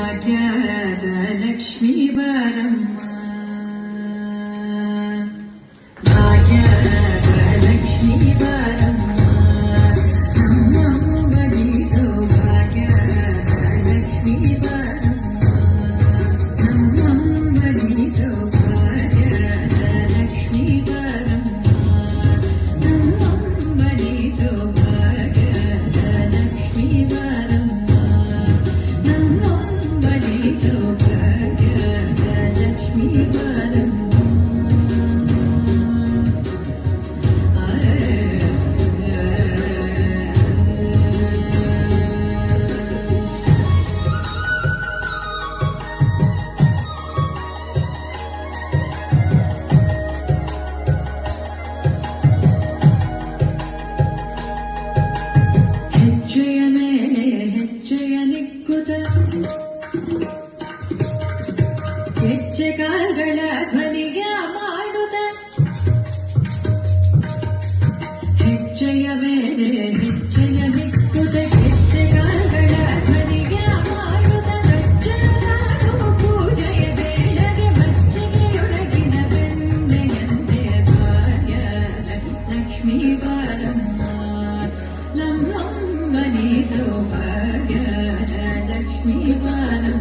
ಭಾಗ್ಯದ ಲಕ್ಷ್ಮೀ ಬಾರಮ್ಮ ಭಾಗ್ಯದ ಲಕ್ಷ್ಮೀ ಬಾರಮ್ಮ ನಮ್ಮಂಬಲಿದು ಭಾಗ್ಯದ ಲಕ್ಷ್ಮೀ ಬಾರಮ್ಮ ನಮ್ಮಂಬಲಿದು ಭಾಗ್ಯದ ಲಕ್ಷ್ಮೀ ಬಾರಮ್ಮ ನಮ್ಮಂಬಲಿದು ಭಾಗ್ಯದ ಲಕ್ಷ್ಮೀ ಬಾರಮ್ಮ ನಮ್ಮಂಬಲಿದು ಭಾಗ್ಯದ ಲಕ್ಷ್ಮೀ ಬಾರಮ್ಮ ಹೆಜ್ಜೆಯ ಮೇಲೆ ಹೆಜ್ಜೆಯ ನಿಕ್ಕುತ ಹೆಜ್ಜೆ ಕಾಲ್ಗಳ ಧ್ವನಿಯ ಮಾಡುತ್ತ ಹೆಜ್ಜೆಯ ಮೇಲೆ ಹೆಜ್ಜೆಯ ನಿಕ್ಕುತ ಹೆಜ್ಜೆ ಕಾಲ್ಗಳ ಧ್ವನಿಯ ಮಾಡುತ್ತ ಸಜ್ಜನರು ಪೂಜೆಯ ಬೇಡಗೆ ಮಜ್ಜಿಗೆಯೊಳಗಿನ ಬೆಣ್ಣೆಯಂತೆ ಭಾಗ್ಯದ ಲಕ್ಷ್ಮೀ ಬಾರಮ್ಮ ನಮ್ಮಂಬಲಿದು ಭಾಗ್ಯದ ಲಕ್ಷ್ಮೀ ಬಾರಮ್ಮ